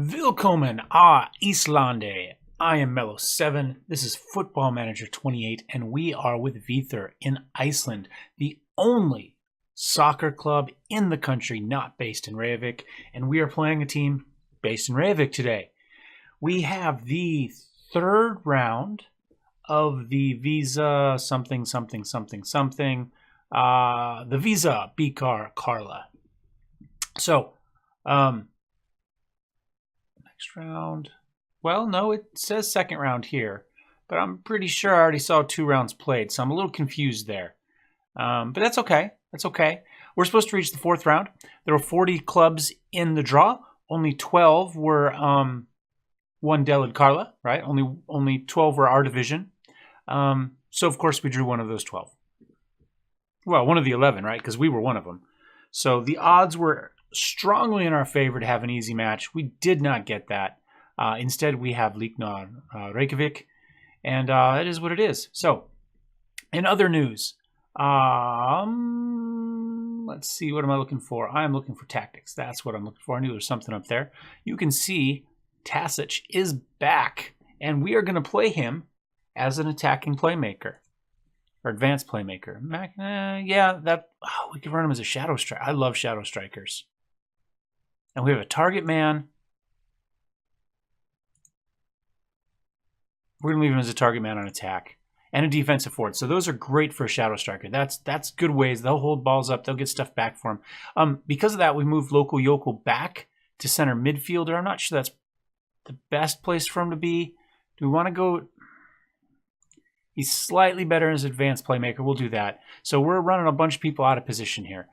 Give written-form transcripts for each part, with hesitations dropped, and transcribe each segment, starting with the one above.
Willkommen Icelandic. I am Mellowseven. This is Football Manager 28, and we are with VÍDIR in Iceland, the only soccer club in the country not based in Reykjavik, and we are playing a team based in Reykjavik today. We have the third round of the Visa something, the Visa Bikar karla. So, next round. Well, no, it says second round here, but I'm pretty sure I already saw 2 rounds played, so I'm a little confused there. But that's okay. That's okay. We're supposed to reach the 4th round. There were 40 clubs in the draw. Only 12 were one Delid Karla, right? Only 12 were our division. So of course we drew one of those 12. Well, one of the 11, right? Because we were one of them. So the odds were strongly in our favor to have an easy match. We did not get that. Instead, we have Leiknir Reykjavik, and it is what it is. So, in other news, let's see, what am I looking for? I'm looking for tactics. That's what I'm looking for. I knew there was something up there. You can see Tasic is back, and we are going to play him as an attacking playmaker. Or advanced playmaker. We can run him as a shadow striker. I love shadow strikers. And we have a target man. We're going to leave him as a target man on attack. And a defensive forward. So those are great for a shadow striker. That's good ways. They'll hold balls up. They'll get stuff back for him. Because of that, we moved Local Yokel back to center midfielder. I'm not sure that's the best place for him to be. Do we want to go... He's slightly better as advanced playmaker. We'll do that. So we're running a bunch of people out of position here.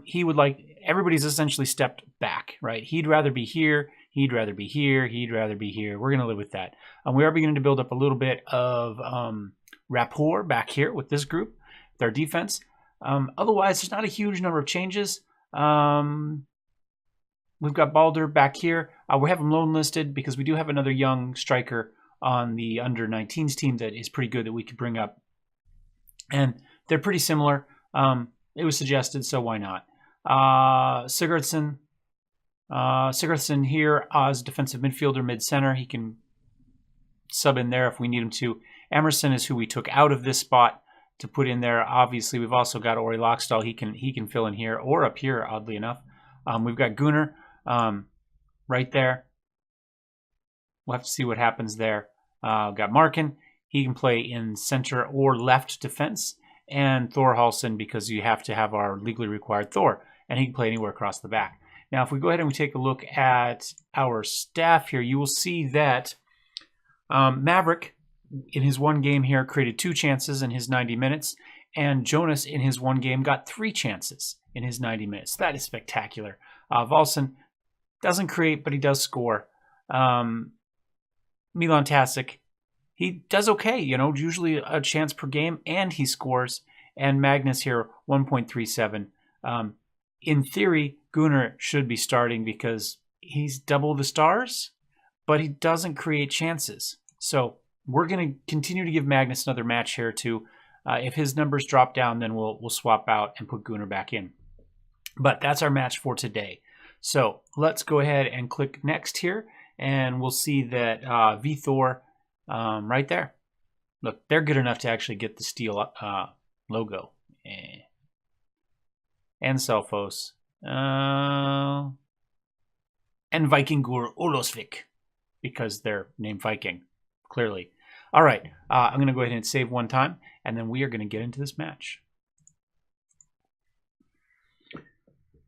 He would like, everybody's essentially stepped back, right? He'd rather be here. He'd rather be here. He'd rather be here. We're going to live with that. We are beginning to build up a little bit of rapport back here with this group, with our defense. Otherwise, there's not a huge number of changes. We've got Baldur back here. We have him loan listed because we do have another young striker on the under-19s team that is pretty good that we could bring up. And they're pretty similar. It was suggested, so why not? Sigurdsson here as defensive midfielder, mid-center. He can sub in there if we need him to. Emerson is who we took out of this spot to put in there. Obviously, we've also got Ori Lockstall. He can fill in here or up here, oddly enough. We've got Gunnar right there. We'll have to see what happens there. Got Markin. He can play in center or left defense. And Thor Halson, because you have to have our legally required Thor. And he can play anywhere across the back. Now, if we go ahead and we take a look at our staff here, you will see that Maverick, in his one game here, created 2 chances in his 90 minutes. And Jonas, in his one game, got 3 chances in his 90 minutes. That is spectacular. Valsen doesn't create, but he does score. Milan Tasic, he does okay, usually a chance per game, and he scores. And Magnus here, 1.37. In theory, Gunnar should be starting because he's double the stars, but he doesn't create chances. So we're going to continue to give Magnus another match here too. If his numbers drop down, then we'll swap out and put Gunnar back in. But that's our match for today. So let's go ahead and click next here. And we'll see that VÍDIR right there. Look, they're good enough to actually get the steel logo. And Selfos. And Vikingur Olosvik. Because they're named Viking, clearly. All right, I'm going to go ahead and save one time. And then we are going to get into this match.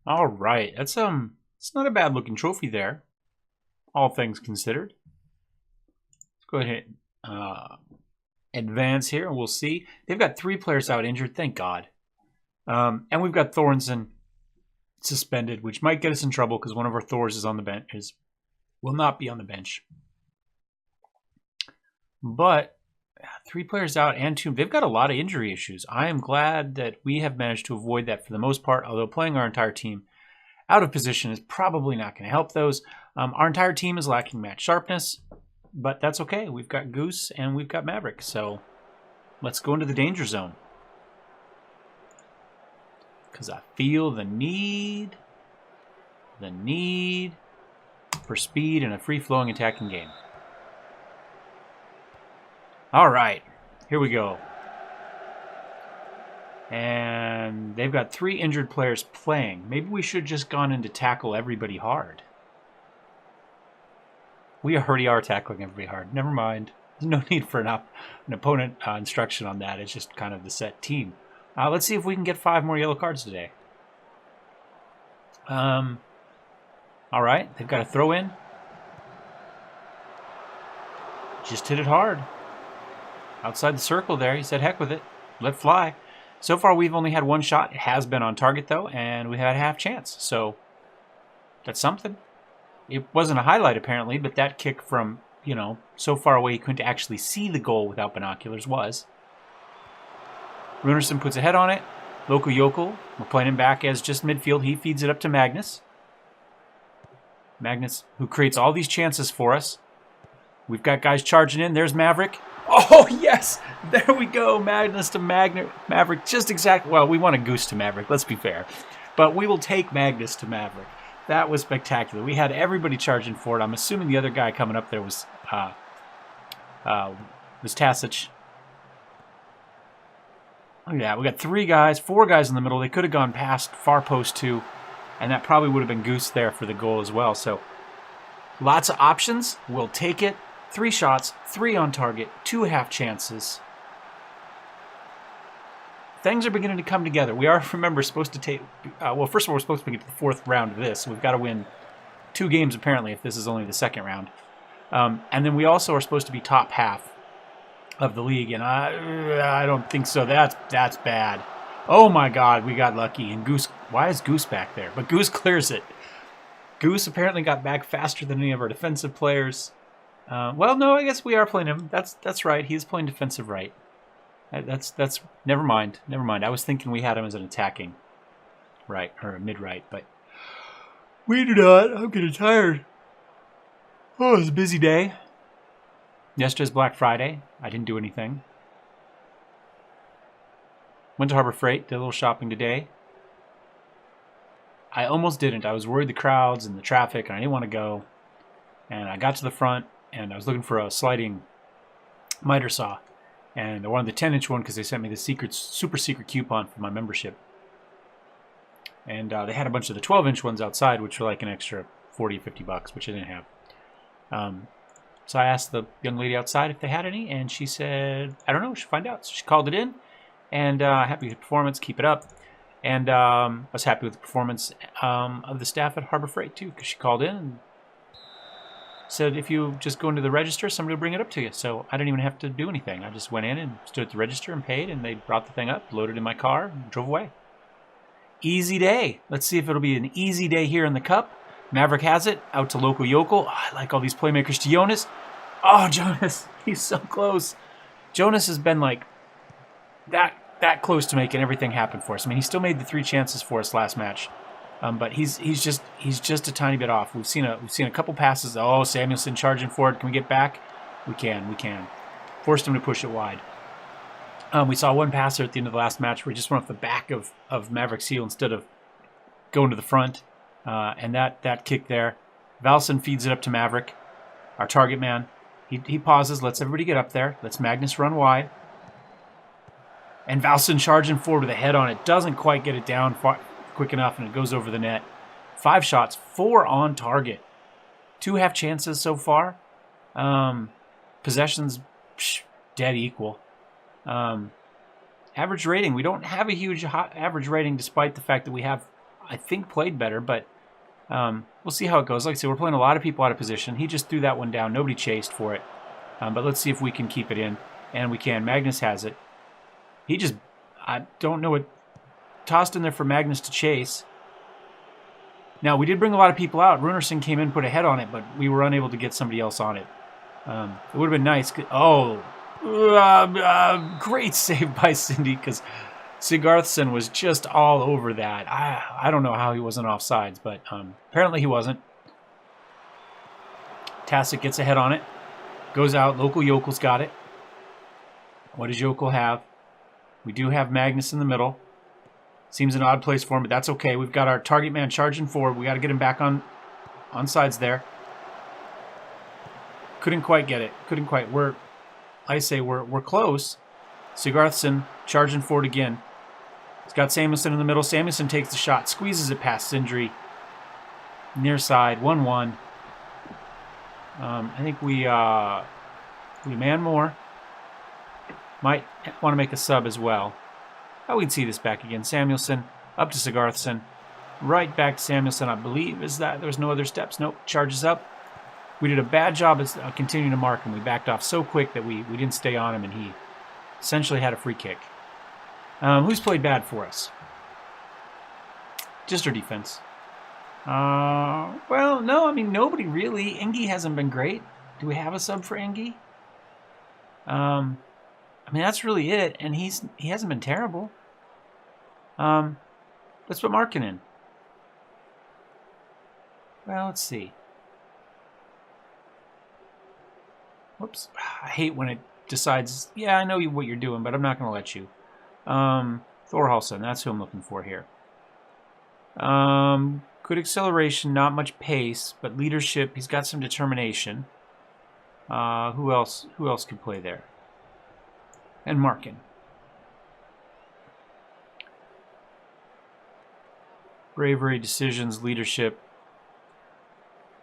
All right, it's not a bad looking trophy there. All things considered. Let's go ahead and advance here, and we'll see. They've got 3 players out injured, thank God. And we've got Thorensen suspended, which might get us in trouble because one of our Thors is on the bench. Will not be on the bench. But 3 players out and 2. They've got a lot of injury issues. I am glad that we have managed to avoid that for the most part, although playing our entire team out of position is probably not going to help those. Our entire team is lacking match sharpness, but that's okay. We've got Goose and we've got Maverick, so let's go into the danger zone. Because I feel the need for speed and a free-flowing attacking game. All right, here we go. And they've got 3 injured players playing. Maybe we should have just gone in to tackle everybody hard. We already are tackling everybody hard. Never mind. There's no need for an opponent instruction on that. It's just kind of the set team. Let's see if we can get 5 more yellow cards today. All right, they've got a throw in. Just hit it hard. Outside the circle there, he said heck with it. Let fly. So far we've only had 1 shot. It has been on target though, and we had a half chance. So that's something. It wasn't a highlight apparently, but that kick from, you know, so far away you couldn't actually see the goal without binoculars was. Runarsson puts a head on it. Local Yokel, we're playing him back as just midfield. He feeds it up to Magnus. Magnus, who creates all these chances for us. We've got guys charging in. There's Maverick. Oh, yes! There we go. Magnus to Maverick. Just exactly. Well, we want a goose to Maverick, let's be fair. But we will take Magnus to Maverick. That was spectacular. We had everybody charging for it. I'm assuming the other guy coming up there was Tasic. Look at that. We got 4 guys in the middle. They could have gone past far post 2, and that probably would have been goose there for the goal as well. So lots of options. We'll take it. 3 shots, 3 on target, 2 half chances. Things are beginning to come together. We are, remember, supposed to take... well, first of all, we're supposed to get to the 4th round of this. So we've got to win 2 games, apparently, if this is only the 2nd round. And then we also are supposed to be top half of the league, and I don't think so. That's bad. Oh, my God, we got lucky. And Goose... Why is Goose back there? But Goose clears it. Goose apparently got back faster than any of our defensive players. Well, no, I guess we are playing him. That's right. He's playing defensive right. That's never mind. Never mind. I was thinking we had him as an attacking right or a mid right, but we do not. I'm getting tired. Oh, it was a busy day. Yesterday's Black Friday. I didn't do anything. Went to Harbor Freight. Did a little shopping today. I almost didn't. I was worried the crowds and the traffic, and I didn't want to go. And I got to the front, and I was looking for a sliding miter saw. And I wanted the 10-inch one because they sent me the super secret coupon for my membership. And they had a bunch of the 12-inch ones outside, which were like an extra 40 or 50 bucks, which I didn't have. So I asked the young lady outside if they had any, and she said, I don't know, she'll find out. So she called it in, and happy with the performance, keep it up. And I was happy with the performance of the staff at Harbor Freight, too, because she called in and said if you just go into the register, somebody will bring it up to you. So I didn't even have to do anything. I just went in and stood at the register and paid, and they brought the thing up, loaded it in my car, and drove away. Easy day. Let's see if it'll be an easy day here in the Cup. Maverick has it, out to Local Yokel. Oh, I like all these playmakers to Jonas. Oh, Jonas, he's so close. Jonas has been like that close to making everything happen for us. I mean, he still made the 3 chances for us last match. But he's just a tiny bit off. We've seen a couple passes. Oh, Samuelson charging forward. Can we get back? We can. Forced him to push it wide. We saw one passer at the end of the last match where he just went off the back of Maverick's heel instead of going to the front. And that kick there. Valson feeds it up to Maverick, our target man. He pauses, lets everybody get up there. Lets Magnus run wide. And Valson charging forward with a head on it. Doesn't quite get it down quick enough, and it goes over the net. 5 shots, 4 on target. 2 half chances so far. Possessions, dead equal. Average rating, we don't have a huge average rating despite the fact that we have, I think, played better, but we'll see how it goes. Like I said, we're playing a lot of people out of position. He just threw that one down. Nobody chased for it. But let's see if we can keep it in. And we can. Magnus has it. He just, I don't know what, tossed in there for Magnus to chase. Now, we did bring a lot of people out. Runarsson came in, put a head on it, but we were unable to get somebody else on it. It would have been nice. Oh, great save by Cindy, because Sigurðsson was just all over that. I don't know how he wasn't offsides, but apparently he wasn't. Tasic gets a head on it. Goes out. Local Yokel's got it. What does Yokel have? We do have Magnus in the middle. Seems an odd place for him, but that's okay. We've got our target man charging forward. We got to get him back on sides there. Couldn't quite get it. Couldn't quite. We're close. Sigurðsson charging forward again. He's got Samuelsson in the middle. Samuelsson takes the shot, squeezes it past Sindri. Near side, 1-1. I think we man more. Might want to make a sub as well. Oh, we can see this back again. Samuelsson up to Sigurðsson. Right back to Samuelsson, I believe. Is that there's no other steps? Nope. Charges up. We did a bad job of continuing to mark him. We backed off so quick that we didn't stay on him, and he essentially had a free kick. Who's played bad for us? Just our defense. Well, no, I mean, nobody really. Ingi hasn't been great. Do we have a sub for Ingi? I mean, that's really it, and he hasn't been terrible. Let's put Markin in. Well, let's see. Whoops. I hate when it decides, yeah, I know what you're doing, but I'm not going to let you. Thorhalsson, that's who I'm looking for here. Good acceleration, not much pace, but leadership, he's got some determination. Who else could play there? And Markin. Bravery, decisions, leadership.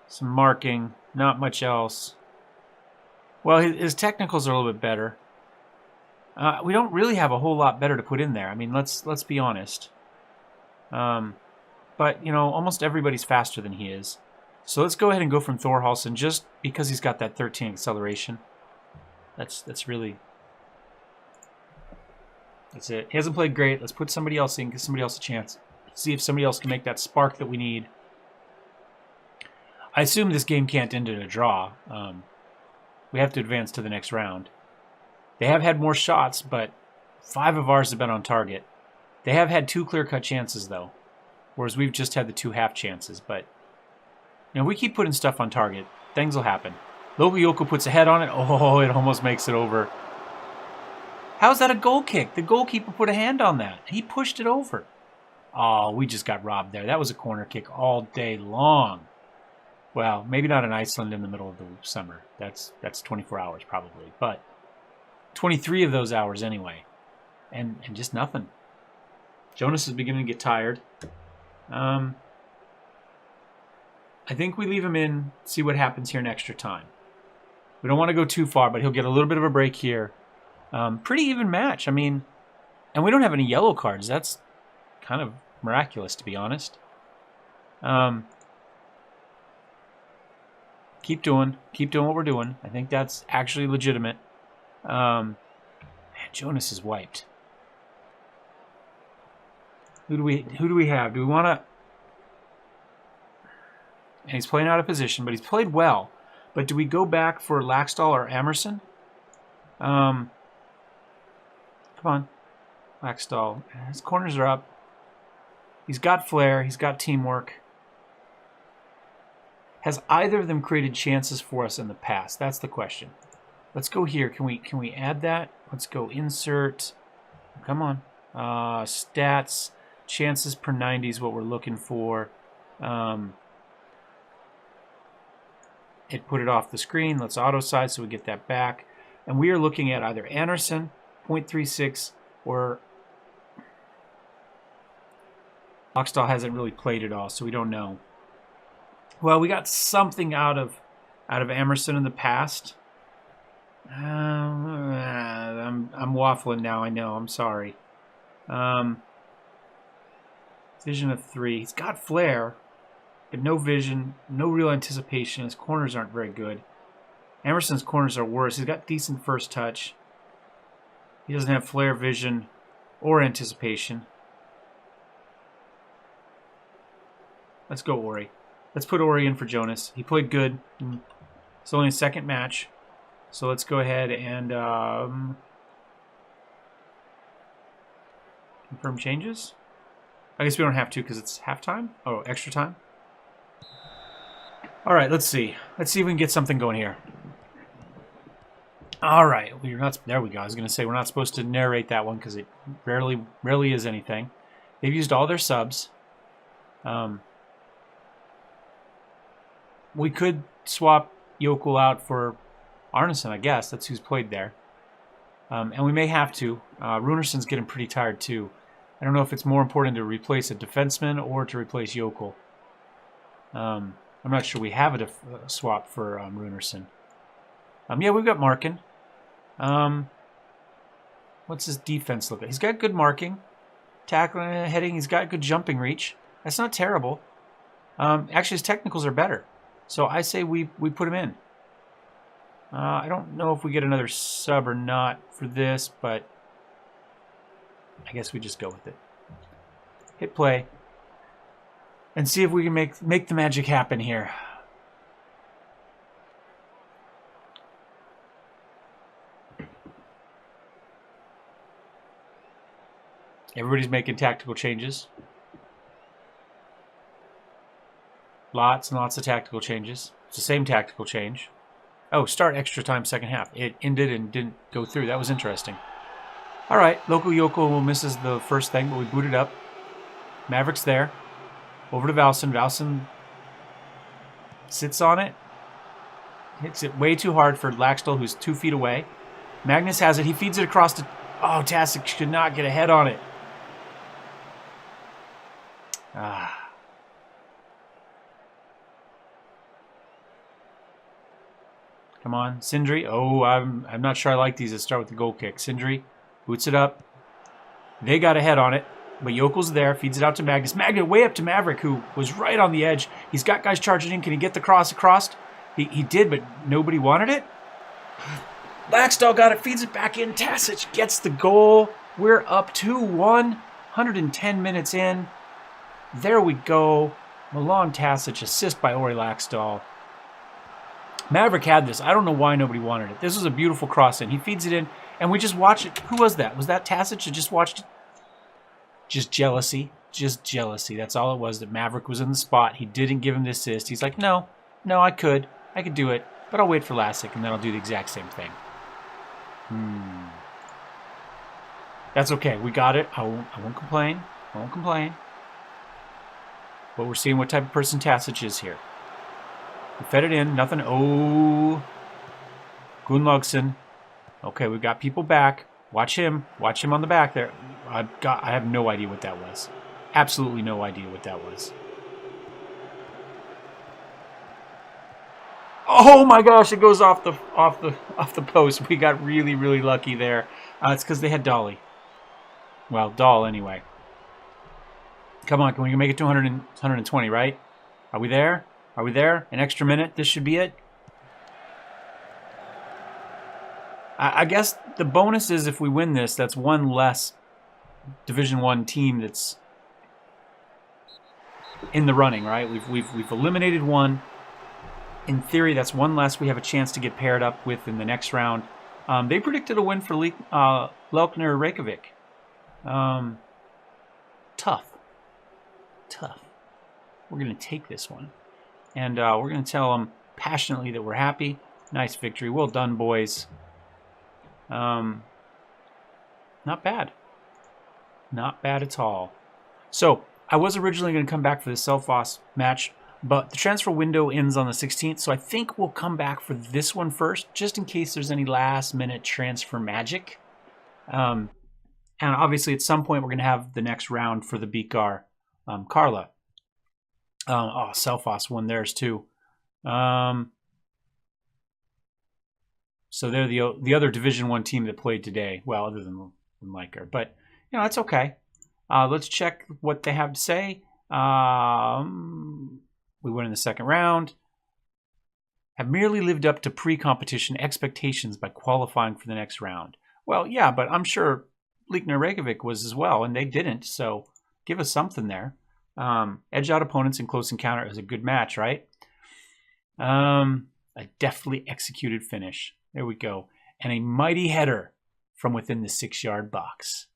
Some marking, not much else. Well, his technicals are a little bit better. We don't really have a whole lot better to put in there. I mean, let's be honest. But, you know, almost everybody's faster than he is. So let's go ahead and go from Thorhalsson just because he's got that 13 acceleration. That's really... That's it. He hasn't played great. Let's put somebody else in, give somebody else a chance. See if somebody else can make that spark that we need. I assume this game can't end in a draw. We have to advance to the next round. They have had more shots, but 5 of ours have been on target. They have had 2 clear-cut chances, though, whereas we've just had the 2 half chances. But you know, we keep putting stuff on target, things will happen. Logoyoko puts a head on it. Oh, it almost makes it over. How's that a goal kick? The goalkeeper put a hand on that. He pushed it over. Oh, we just got robbed there. That was a corner kick all day long. Well, maybe not in Iceland in the middle of the summer. That's 24 hours probably, but 23 of those hours anyway, and just nothing. Jonas is beginning to get tired. I think we leave him in, see what happens here in extra time. We don't want to go too far, but he'll get a little bit of a break here. Pretty even match. I mean, and we don't have any yellow cards. That's kind of miraculous, to be honest. Keep doing what we're doing. I think that's actually legitimate. Man, Jonas is wiped. Who do we have? Do we want to? And he's playing out of position, but he's played well. But do we go back for Laxdal or Emerson? Come on, Laxdal. His corners are up. He's got flair. He's got teamwork. Has either of them created chances for us in the past? That's the question. Let's go here. Can we add that? Let's go insert. Come on. Stats. Chances per 90 is what we're looking for. It put it off the screen. Let's auto side so we get that back. And we are looking at either Anderson, 0.36, or Laxdal hasn't really played at all, so we don't know. Well, we got something out of Emerson in the past. I'm waffling now. I know. I'm sorry. Vision of 3. He's got flair, but no vision, no real anticipation. His corners aren't very good. Emerson's corners are worse. He's got decent first touch. He doesn't have flair, vision, or anticipation. Let's go Ori. Let's put Ori in for Jonas. He played good. It's only his second match. So let's go ahead and confirm changes. I guess we don't have to because it's halftime. Oh, extra time. All right, let's see. Let's see if we can get something going here. All right, we're not. There we go. I was going to say we're not supposed to narrate that one because it rarely is anything. They've used all their subs. We could swap Yokul out for Arneson, I guess. That's who's played there. And we may have to. Runerson's getting pretty tired, too. I don't know if it's more important to replace a defenseman or to replace Yokel. I'm not sure we have a swap for Runerson. Yeah, we've got Markin. What's his defense look like? He's got good marking. Tackling, heading. He's got good jumping reach. That's not terrible. Actually, his technicals are better. So I say we put him in. I don't know if we get another sub or not for this, but I guess we just go with it. Hit play. And see if we can make the magic happen here. Everybody's making tactical changes. Lots and lots of tactical changes. It's the same tactical change. Oh, start extra time second half. It ended and didn't go through. That was interesting. All right, local Yokel misses the first thing, but we booted up. Maverick's there. Over to Valsen. Valsen sits on it. Hits it way too hard for Laxdal, who's 2 feet away. Magnus has it. He feeds it across to... Oh, Tasic could not get a head on it. Come on, Sindri. Oh, I'm not sure I like these that start with the goal kick. Sindri boots it up. They got a head on it, but Yokel's there. Feeds it out to Magnus. Magnus way up to Maverick, who was right on the edge. He's got guys charging in. Can he get the cross across? He did, but nobody wanted it. Laxdal got it. Feeds it back in. Tasic gets the goal. We're up 2-1. 110 minutes in. There we go. Milan Tasic, assist by Ori Laxdal. Maverick had this. I don't know why nobody wanted it. This was a beautiful cross in. He feeds it in, and we just watch it. Who was that? Was that Tasic that just watched it? Just jealousy. Just jealousy. That's all it was, that Maverick was in the spot. He didn't give him the assist. He's like, no, I could do it, but I'll wait for Lassic, and then I'll do the exact same thing. That's okay. We got it. I won't complain. I won't complain. But we're seeing what type of person Tasic is here. We fed it in. Nothing. Oh. Gunnlaugsson. Okay, we've got people back. Watch him. Watch him on the back there. I have no idea what that was. Absolutely no idea what that was. Oh my gosh! It goes off the post. We got really, really lucky there. It's because they had Dolly. Well, Doll anyway. Come on, can we make it to 120, right? Are we there? Are we there? An extra minute? This should be it. I guess the bonus is if we win this, that's one less Division 1 team that's in the running, right? We've eliminated one. In theory, that's one less we have a chance to get paired up with in the next round. They predicted a win for Leiknir Reykjavik. Tough. We're going to take this one. And we're going to tell them passionately that we're happy. Nice victory. Well done, boys. Not bad. Not bad at all. So, I was originally going to come back for the Selfoss match, but the transfer window ends on the 16th, so I think we'll come back for this one first, just in case there's any last-minute transfer magic. And obviously, at some point, we're going to have the next round for the Bikar. Karla. Selfoss won theirs, too. So they're the other Division 1 team that played today. Well, other than Leiknir. But, you know, that's okay. Let's check what they have to say. We went in the second round. Have merely lived up to pre-competition expectations by qualifying for the next round. Well, yeah, but I'm sure Leiknir Reykjavik was as well, and they didn't. So give us something there. Edge out opponents in close encounter is a good match, right? A deftly executed finish. There we go. And a mighty header from within the 6-yard box.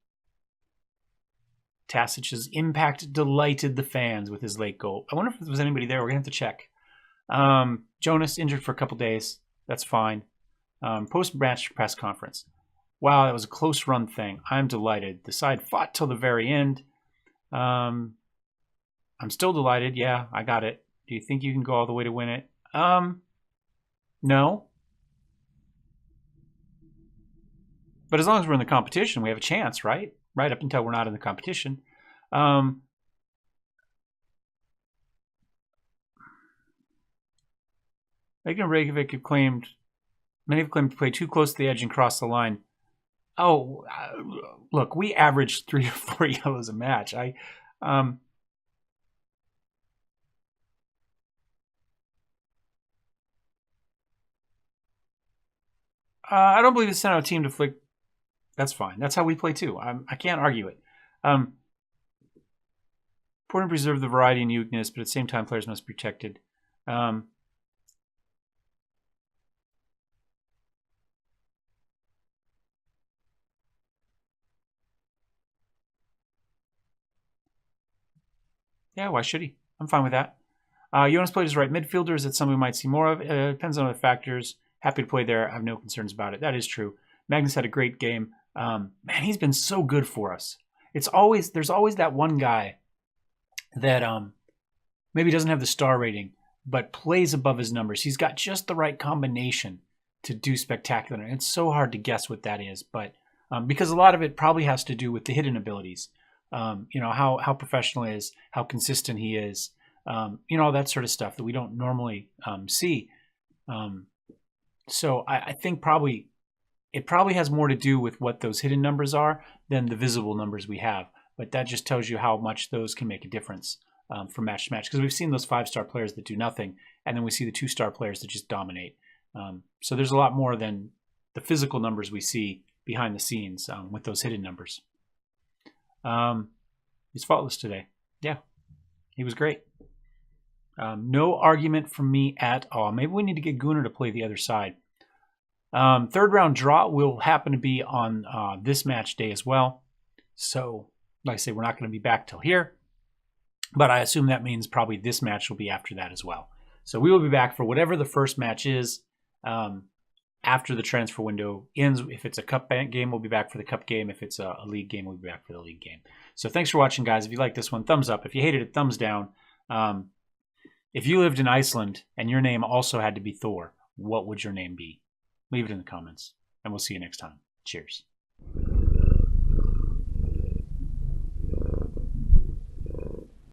Tasic's impact delighted the fans with his late goal. I wonder if there was anybody there. We're going to have to check. Jonas injured for a couple days. That's fine. Post-match press conference. Wow, that was a close run thing. I'm delighted. The side fought till the very end. I'm still delighted. Yeah, I got it. Do you think you can go all the way to win it? No. But as long as we're in the competition, we have a chance, right? Right up until we're not in the competition. Leiknir Reykjavik have claimed, many have claimed to play too close to the edge and cross the line. Oh, look, we averaged 3 or 4 yellows a match. I don't believe it's sent out a team to flick. That's fine. That's how we play too. I can't argue it. Important to preserve the variety and uniqueness, but at the same time, players must be protected. Yeah, why should he? I'm fine with that. Jonas played as right midfielder. Is that something we might see more of? Depends on other factors. Happy to play there. I have no concerns about it. That is true. Magnus had a great game. Man, he's been so good for us. There's always that one guy that maybe doesn't have the star rating, but plays above his numbers. He's got just the right combination to do spectacular. And it's so hard to guess what that is, but because a lot of it probably has to do with the hidden abilities. How professional he is, how consistent he is, all that sort of stuff that we don't normally see. So I think it probably has more to do with what those hidden numbers are than the visible numbers we have. But that just tells you how much those can make a difference from match to match. Because we've seen those 5-star players that do nothing, and then we see the 2-star players that just dominate. So there's a lot more than the physical numbers we see behind the scenes with those hidden numbers. He's faultless today. Yeah, he was great. No argument from me at all. Maybe we need to get Gunnar to play the other side. Third round draw will happen to be on this match day as well. So, like I say, we're not going to be back till here. But I assume that means probably this match will be after that as well. So we will be back for whatever the first match is after the transfer window ends. If it's a cup game, we'll be back for the cup game. If it's a league game, we'll be back for the league game. So thanks for watching, guys. If you like this one, thumbs up. If you hated it, thumbs down. If you lived in Iceland and your name also had to be Thor, what would your name be? Leave it in the comments, and we'll see you next time. Cheers.